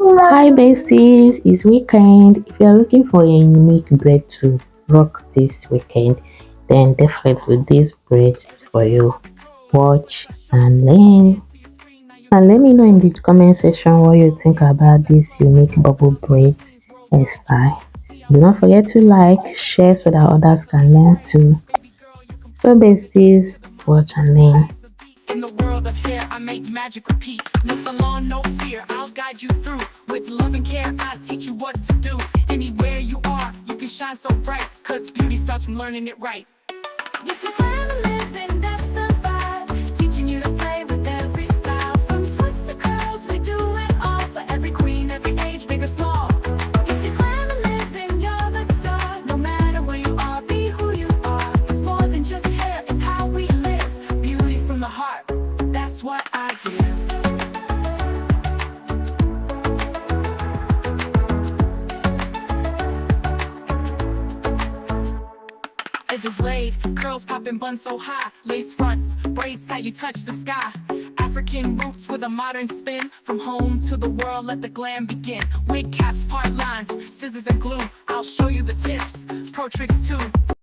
Hi besties, it's weekend. If you're looking for a unique braid to rock this weekend, then definitely this braid for you. Watch and learn. And let me know in the comment section what you think about this unique bubble braids hairstyle. Do not forget to like, share so that others can learn too. So besties, watch and learn. In the world of hair, I make magic repeat. No salon, no fear, I'll guide you through. With love and care, I teach you what to do. Anywhere you are, you can shine so bright. Cause beauty starts from learning it right. If you plan to live, then that's the vibe. Teaching you to slay with every style. From twists to curls, we do it all. For every queen, every age, big or small. If you plan to live, then you're the star. No matter where you are, be who you are. It's more than just hair, it's how we live. Beauty from the heart, that's what I give. Edges laid, curls popping, buns so high. Lace fronts, braids tight, you touch the sky. African roots with a modern spin. From home to the world, let the glam begin. Wig caps, part lines, scissors and glue. I'll show you the tips, pro tricks too.